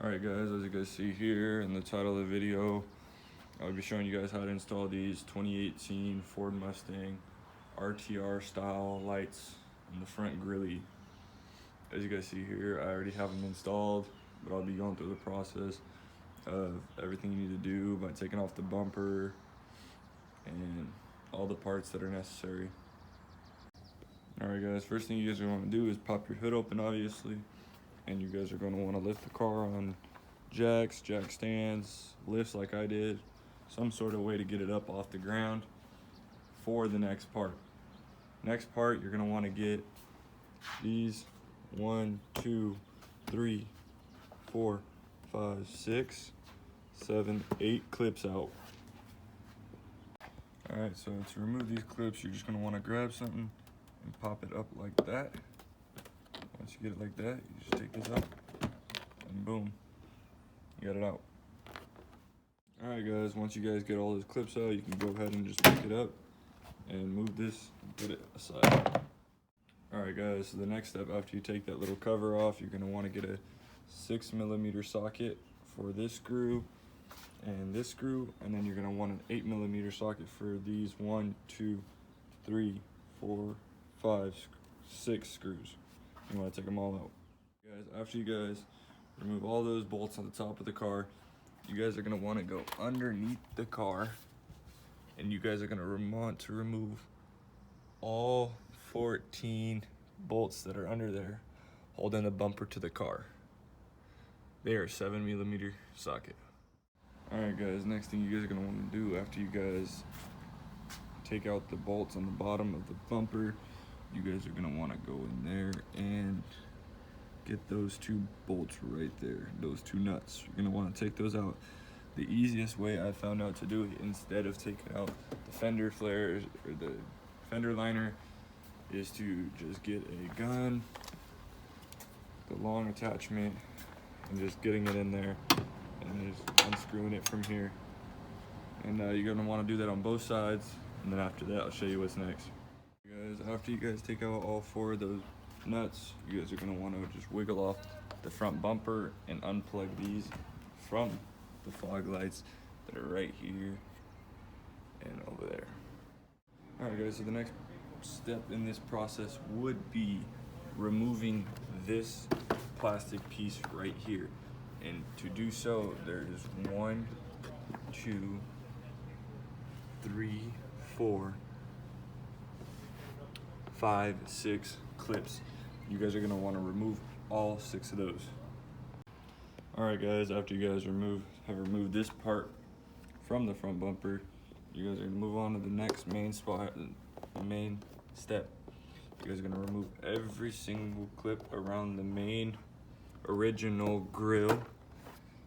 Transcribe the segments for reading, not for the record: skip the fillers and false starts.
Alright guys, as you guys see here in the title of the video, I'll be showing you guys how to install these 2018 Ford Mustang RTR style lights in the front grille. As you guys see here, I already have them installed, but I'll be going through the process of everything you need to do by taking off the bumper and all the parts that are necessary. Alright guys, first thing you guys are going to do is pop your hood open, obviously. And you guys are going to want to lift the car on jacks, jack stands, lifts like I did, some sort of way to get it up off the ground for the next part. Next part, you're going to want to get these 1, 2, 3, 4, 5, 6, 7, 8 clips out. Alright, so to remove these clips, you're just going to want to grab something and pop it up like that. Once you get it like that, you just take this out and boom, you got it out. Alright guys, once you guys get all those clips out, you can go ahead and just pick it up and move this and put it aside. Alright guys, so the next step after you take that little cover off, you're going to want to get a 6mm socket for this screw and this screw, and then you're going to want an 8mm socket for these 1, 2, 3, 4, 5, 6 screws. You want to take them all out. Guys, after you guys remove all those bolts on the top of the car, you guys are going to want to go underneath the car, and you guys are going to want to remove all 14 bolts that are under there holding the bumper to the car. They are 7mm socket. Alright guys, next thing you guys are going to want to do after you guys take out the bolts on the bottom of the bumper, you guys are going to want to go in there and get those 2 bolts right there, those 2 nuts. You're going to want to take those out. The easiest way I found out to do it, instead of taking out the fender flares or the fender liner, is to just get a gun, the long attachment, and just getting it in there and just unscrewing it from here. And you're going to want to do that on both sides, and then after that I'll show you what's next. Guys, after you guys take out all 4 of those nuts, you guys are going to want to just wiggle off the front bumper and unplug these from the fog lights that are right here and over there. Alright guys, so the next step in this process would be removing this plastic piece right here. And to do so, there's 1, 2, 3, 4, 5, 6 clips. You guys are going to want to remove all 6 of those. Alright guys, after you guys have removed this part from the front bumper, you guys are going to move on to the next main step. You guys are going to remove every single clip around the main original grill,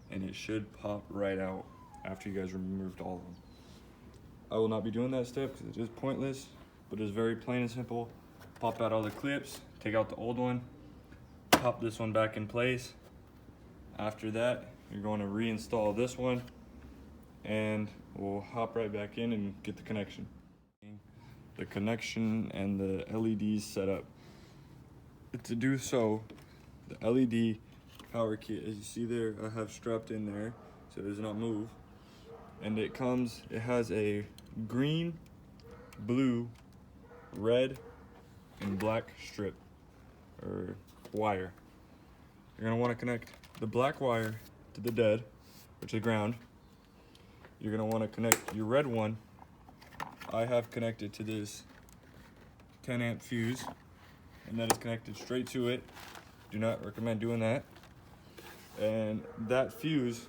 and it should pop right out after you guys removed all of them. I will not be doing that step because it is pointless, but it's very plain and simple. Pop out all the clips, take out the old one, pop this one back in place. After that, you're going to reinstall this one, and we'll hop right back in and get the connection. The connection and the LEDs set up. To do so, the LED power kit, as you see there, I have strapped in there so it does not move. And it has a green, blue, red, and black strip or wire. You're gonna want to connect the black wire to the dead, which is ground. You're gonna want to connect your red one. I have connected to this 10 amp fuse, and that is connected straight to it. Do not recommend doing that. And that fuse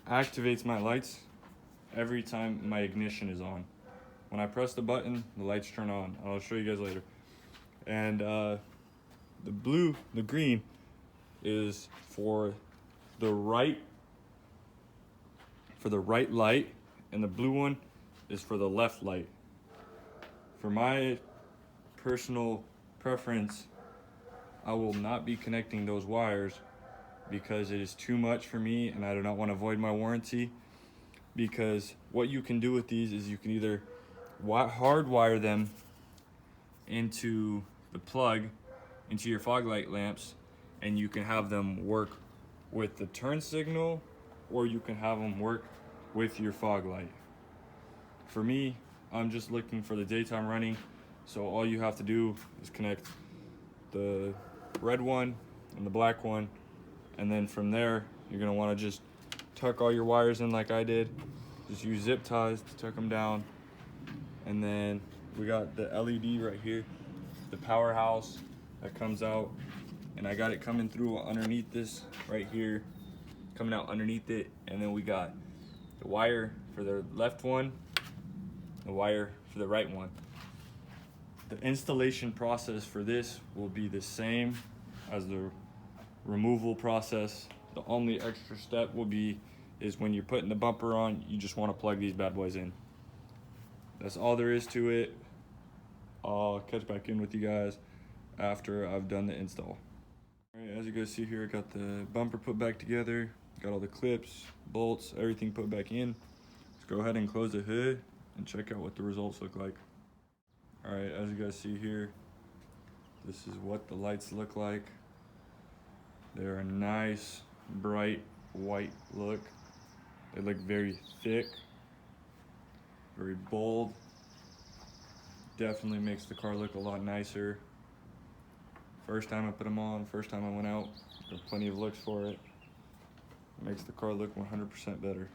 activates my lights every time my ignition is on. When I press the button, the lights turn on. I'll show you guys later. And the green is for the right light, and the blue one is for the left light. For my personal preference, I will not be connecting those wires because it is too much for me, and I do not want to void my warranty. Because what you can do with these is you can either hardwire them into the plug into your fog light lamps, and you can have them work with the turn signal, or you can have them work with your fog light. For me, I'm just looking for the daytime running, so all you have to do is connect the red one and the black one, and then from there you're gonna want to just tuck all your wires in like I did. Just use zip ties to tuck them down, and then we got the LED right here, the powerhouse that comes out, and I got it coming through underneath this right here, coming out underneath it, and then we got the wire for the left one, the wire for the right one. The installation process for this will be the same as the removal process. The only extra step is when you're putting the bumper on, you just want to plug these bad boys in. That's all there is to it. I'll catch back in with you guys after I've done the install. All right, as you guys see here, I got the bumper put back together, got all the clips, bolts, everything put back in. Let's go ahead and close the hood and check out what the results look like. All right, as you guys see here, this is what the lights look like. They're a nice, bright, white look. They look very thick, very bold. Definitely makes the car look a lot nicer. First time I put them on, first time I went out, there were plenty of looks for it. Makes the car look 100% better.